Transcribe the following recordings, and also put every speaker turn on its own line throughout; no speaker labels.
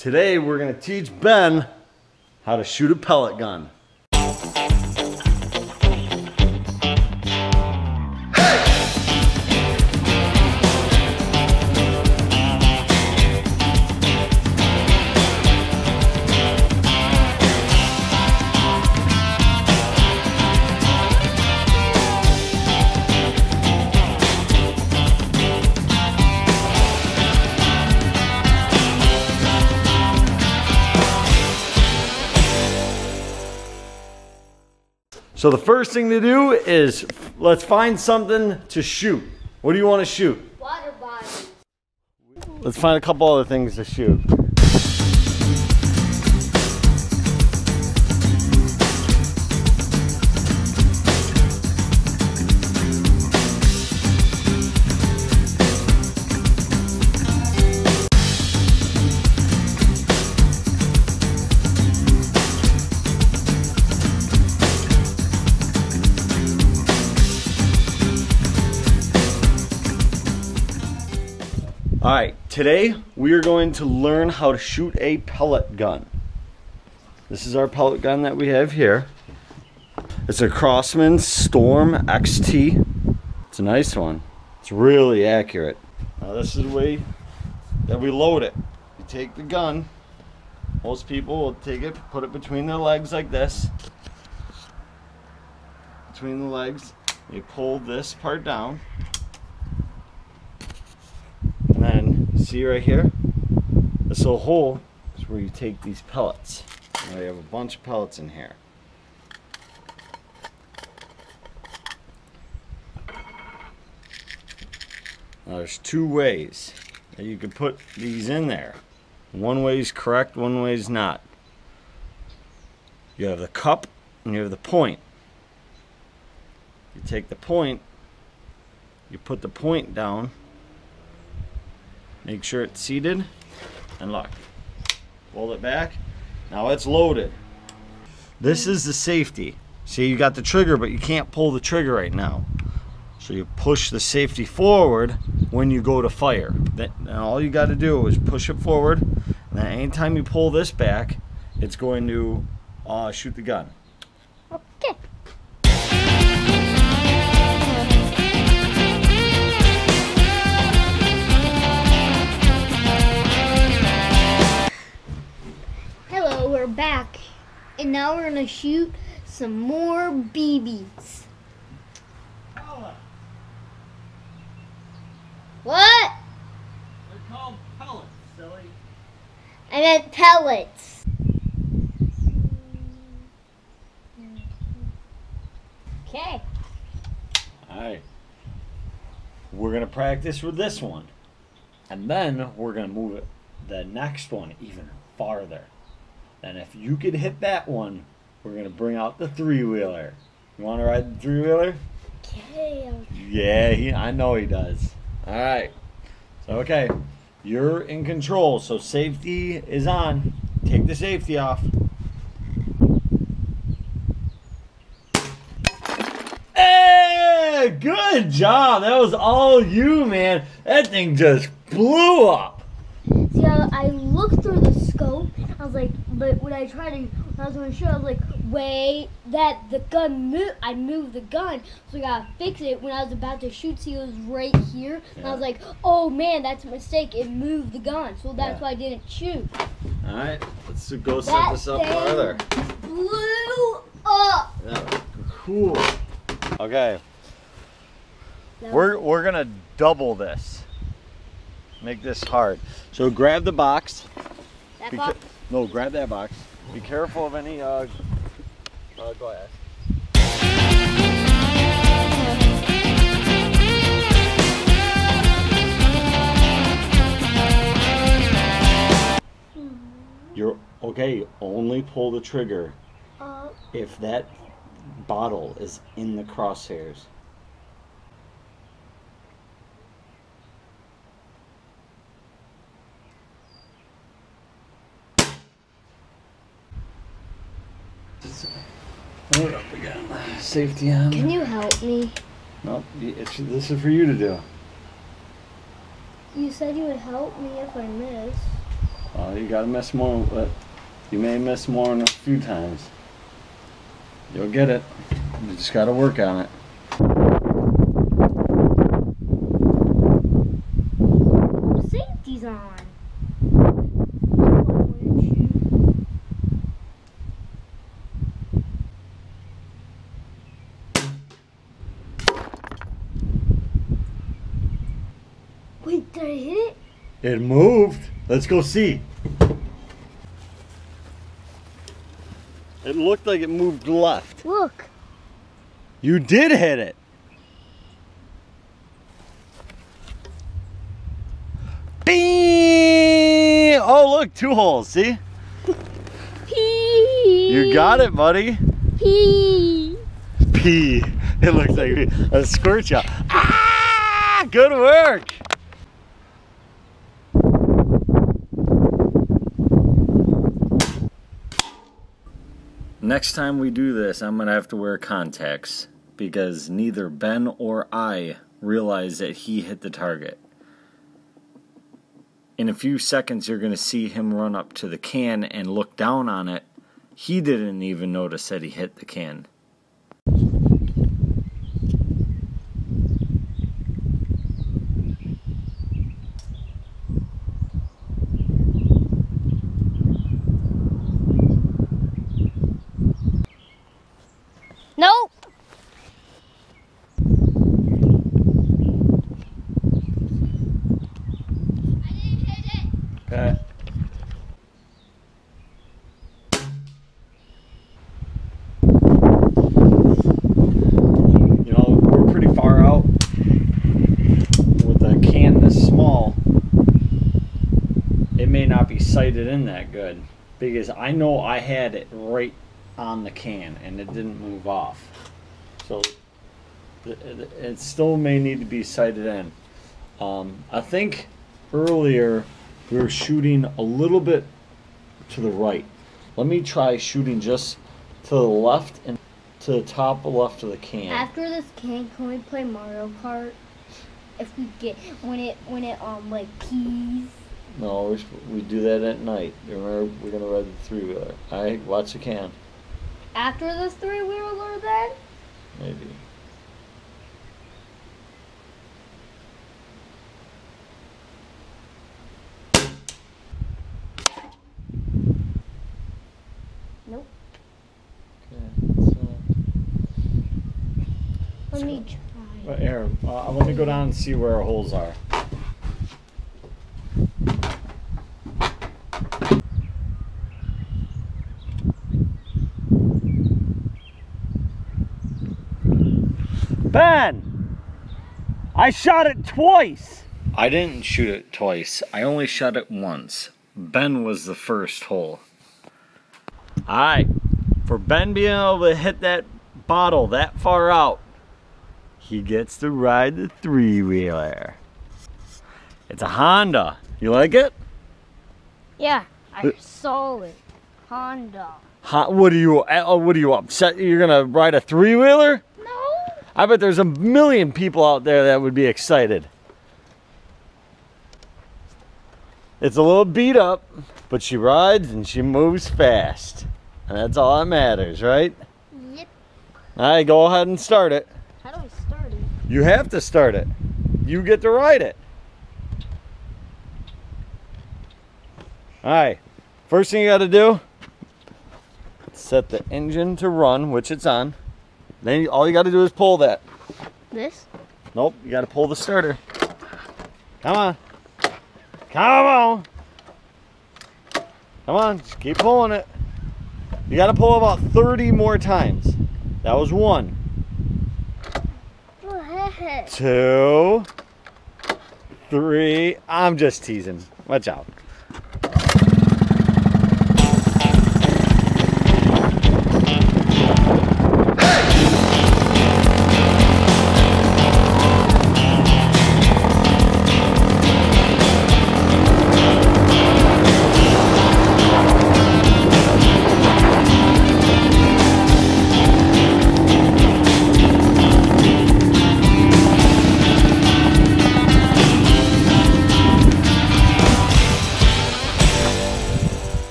Today we're going to teach Ben how to shoot a pellet gun. So the first thing to do is let's find something to shoot. What do you want to shoot?
Water bottle.
Let's find a couple other things to shoot. All right, today we are going to learn how to shoot a pellet gun. This is our pellet gun that we have here. It's a Crosman Storm XT. It's a nice one. It's really accurate. Now this is the way that we load it. You take the gun. Most people will take it, put it between their legs like this. Between the legs, you pull this part down. And then, see right here? This little hole is where you take these pellets. Now you have a bunch of pellets in here. Now there's two ways that you can put these in there. One way is correct, one way is not. You have the cup and you have the point. You take the point, you put the point down. Make sure it's seated, and look, fold it back. Now it's loaded. This is the safety. See, you got the trigger, but you can't pull the trigger right now. So you push the safety forward when you go to fire. And all you got to do is push it forward, and then anytime you pull this back, it's going to shoot the gun.
Okay. We're back, and now we're gonna shoot some more BBs.
Pellet.
What?
They're called pellets, silly.
I meant pellets. Okay.
Alright. We're gonna practice with this one. And then we're gonna move it the next one even farther. And if you could hit that one, we're going to bring out the three-wheeler. You want to ride the three-wheeler?
Okay.
Yeah, I know he does. All right. So, okay. You're in control, so safety is on. Take the safety off. Hey! Good job. That was all you, man. That thing just blew up.
See, I looked through the scope. I was like, but when I was going to shoot, I was like, wait, that the gun moved. I moved the gun, so I gotta fix it. When I was about to shoot, see, it was right here, and I was like, oh man, that's a mistake. It moved the gun, so that's why I didn't shoot.
All right, let's go set this up farther.
Blew up.
That was cool. Okay, we're gonna double this. Make this hard. So grab the box.
That box?
No, grab that box. Be careful of any, go ahead. You're, okay, only pull the trigger if that bottle is in the crosshairs. Load up again. Safety on.
Can you help me?
No, this is for you to do.
You said you would help me if I miss.
You gotta miss more, but you may miss more than a few times. You'll get it. You just gotta work on it.
Safety's on. Wait, did I hit it?
It moved. Let's go see. It looked like it moved left.
Look.
You did hit it. Bing! Oh, look, 2 holes. See?
Pee.
You got it, buddy.
Pee.
Pee. It looks like a squirt shot. Ah! Good work. Next time we do this, I'm gonna have to wear contacts because neither Ben or I realized that he hit the target. In a few seconds, you're gonna see him run up to the can and look down on it. He didn't even notice that he hit the can.
Nope. I didn't hit it.
Okay. You know, we're pretty far out with a can this small. It may not be sighted in that good because I know I had it right on the can and it didn't move off, so it still may need to be sighted in. I think earlier we were shooting a little bit to the right. Let me try shooting just to the left and to the top left of the can.
After this can we play Mario Kart? If we get when it like pees.
No, we do that at night. Remember, we're gonna ride the 3-wheeler. Alright, watch the can.
After this 3-wheeler then?
Maybe.
Nope.
Okay,
Let me try.
But here, let me go down and see where our holes are. Ben! I shot it twice! I didn't shoot it twice. I only shot it once. Ben was the first hole. Alright. For Ben being able to hit that bottle that far out, he gets to ride the 3-wheeler. It's a Honda. You like it?
Yeah, I saw it. Honda.
What are you upset? You're gonna ride a 3-wheeler?
No.
I bet there's a million people out there that would be excited. It's a little beat up, but she rides and she moves fast. And that's all that matters, right?
Yep.
All right, go ahead and start it.
How do I start it?
You have to start it. You get to ride it. All right, first thing you gotta do, set the engine to run, which it's on. Then all you gotta do is pull that.
This?
Nope, you gotta pull the starter. Come on. Come on. Come on, just keep pulling it. You gotta pull about 30 more times. That was 1. 2, 3. I'm just teasing. Watch out.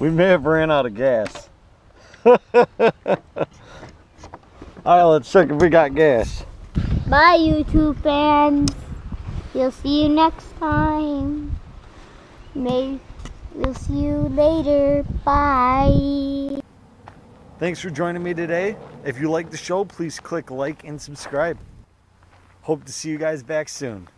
We may have ran out of gas. Alright, let's check if we got gas.
Bye, YouTube fans. We'll see you next time. We'll see you later. Bye.
Thanks for joining me today. If you like the show, please click like and subscribe. Hope to see you guys back soon.